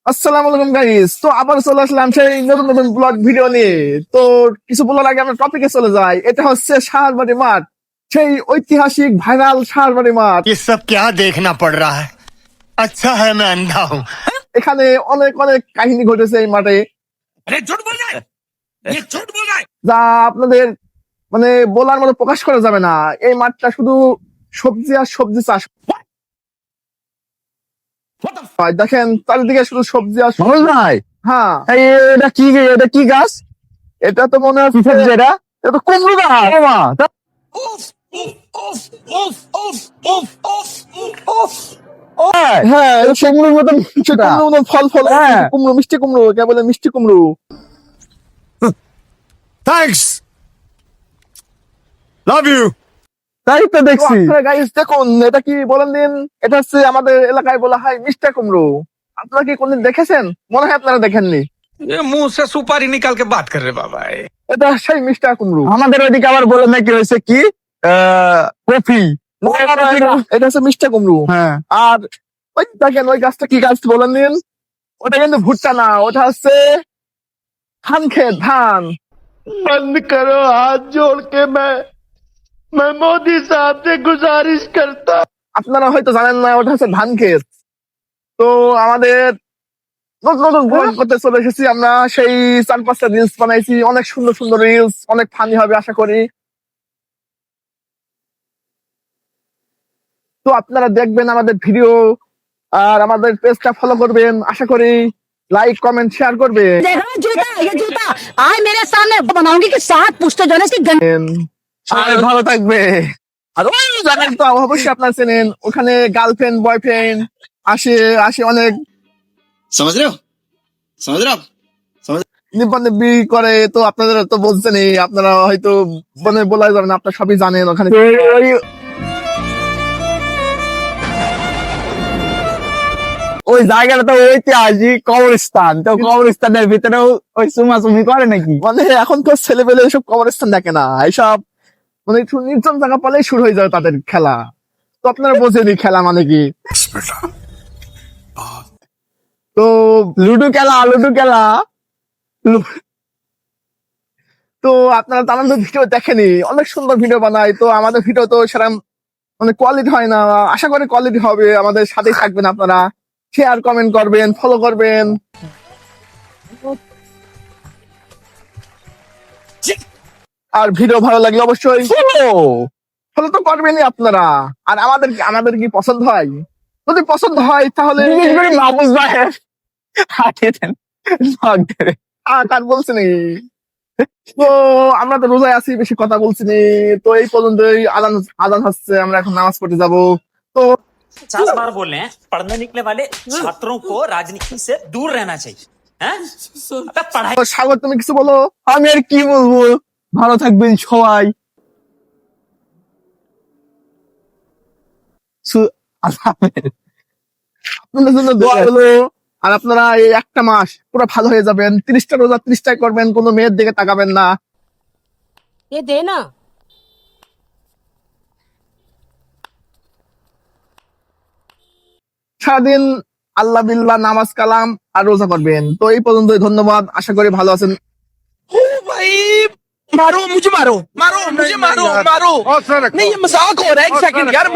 আসসালামু আলাইকুম গাইস। তো আবার চলে আসলাম সেই নতুন নতুন ব্লগ ভিডিও নিয়ে। তো কিছু বলার আগে আমরা টপিকে চলে যাই। এটা হচ্ছে সাহারবাড়ি মাঠ, সেই ঐতিহাসিক ভাইরাল সাহারবাড়ি মাঠ। ये सब क्या देखना पड़ रहा है। अच्छा है मैं अंधा हूँ। এখানে অনেক অনেক কাহিনী ঘটেছে এই মাঠে, अरे झूठ बोल रहा है, ये झूठ बोल रहा है। যা আপনাদের মানে বলার মতো প্রকাশ করা যাবে না। এই মাঠটা শুধু সবজি আর সবজি চাষ হয়। দেখেন চারিদিকে শুধু সবজি আর সবজি। ভাই হ্যাঁ, এটা কি গাছ? এটা তো মনে হচ্ছে এটা এটা তো কুমড়ো গাছ। ও মা, उफ, उफ, उफ, उफ, उफ, उफ, उफ, उफ। হ্যাঁ, এটা কুমড়োর মতন সে কুমড়ো মতো ফল ফল। হ্যাঁ। কুমড়ো, মিষ্টি কুমড়ো, কে বলে মিষ্টি কুমড়ো। Thanks, love you. তাই তো দেখছি। গাইস দেখুন, এটা কি বলেন দিন, এটা হচ্ছে আমাদের এলাকায় বলা হয় মিষ্টি কুমড়ো। আপনারা কি কোনদিন দেখেছেন? মনে হয় আপনারা দেখেননি। ये मुंह से सुपारी निकाल के बात कर रहे बाबा। এটা সেই মিষ্টি কুমড়ো। আমাদের ওইদিকে আবার বলে নাকি হয়েছে কি কফি। এটা হচ্ছে মিষ্টি কুমড়ো। হ্যাঁ, আর ওই দেখেন ওই গাছটা কি গাছ বলেন দিন। ওটা কিন্তু ভুট্টা না, ওটা হচ্ছে ধান ক্ষেত, ধান। बंद करो हाथ जोड़ के मैं मोदी साहब से गुजारिश करता। আপনারা হয়তো জানেন না, ওটা হচ্ছে ধান ক্ষেত। তো আমাদের নতুন নতুন ব্লগ করতে চলে এসেছি আমরা। সেই 4-5টা রিলস বানাইছি, অনেক সুন্দর সুন্দর রিলস, অনেক ফানি হবে আশা করি। তো আপনারা দেখবেন আমাদের ভিডিও, আর আমাদের পেজটা ফলো করবেন আশা করি। লাইক কমেন্ট শেয়ার করবেন। देख रहा है जूता, ये जूता आज मेरे सामने बनाऊंगी कि 7 पुश्ते जो है ना इसकी সবাই ভালো থাকবে। আর ওই জানেন তো অবশ্যই আপনারা চেনেন, ওখানে গার্লফ্রেন্ড বয়ফ্রেন্ড আসে আসে অনেক समझ रहे हो समझ रहे हो आप নিব্বি করে। তো আপনাদের তো বলছেনই, আপনারা হয়তো মানে বলা যাবে না, আপনারা সবই জানেন ওখানে। ওই জায়গাটা তো ঐতিহাসিক কবরস্থান, তো কবরস্থানের ভিতরেও ওই চুমাচুমি করে নাকি? মানে এখন তো ছেলেপেলে এসব কবরস্থান দেখে না, এইসব মানে একটু নির্জন জায়গা পেলেই শুরু হয়ে যাবে তাদের খেলা। তো আপনারা বোঝেনি খেলা মানে কি। তো লুডো খেলা, লুডো খেলা। তো আপনারা তো আমাদের ভিডিও দেখেনি, অনেক সুন্দর ভিডিও বানাই। তো আমাদের ভিডিও তো সেরকম মানে কোয়ালিটি হয় না, আশা করি কোয়ালিটি হবে। আমাদের সাথেই থাকবেন আপনারা, শেয়ার কমেন্ট করবেন, ফলো করবেন। আর ভিডিও ভালো লাগলে অবশ্যই ফলো তো করবেনই আপনারা। আর আমাদের কি পছন্দ হয়? যদি পছন্দ হয় তাহলে বিশেষ করে মাহফুজ ভাই হাঁটিয়ে দেন নখ ধরে। কার বলছি নি। তো আমরা তো রোজায় আছি, বেশি কথা বলছি নি। তো এই পর্যন্তই। আজান আজান হচ্ছে, আমরা এখন নামাজ পড়তে যাব। তো 50 बार बोल रहे हैं पढ़ने निकले वाले छात्रों को राजनीति से दूर रहना चाहिए हैं? अबे पढ़ाई সাগর, তুমি কিছু বলো। আমি আর কি বলবো, ভালো থাকবেন সবাই। আল্লাহ হাফেজ। আপনাদের জন্য দোয়া হলো। আর আপনারা এই একটা মাস পুরো ভালো হয়ে যাবেন। 30টা রোজা 30টাই করবেন, কোনো মেয়ের দিকে তাকাবেন না। ये देना সারাদিন আল্লাহ বিল্লাহ নামাজ কালাম আর রোজা করবেন। তো এই পর্যন্তই, ধন্যবাদ। আশা করি ভালো আছেন। भाई मारो मुझे, मारो मारो मुझे, मारो मारो। नहीं ये मजाक हो रहा है, एक सेकंड यार।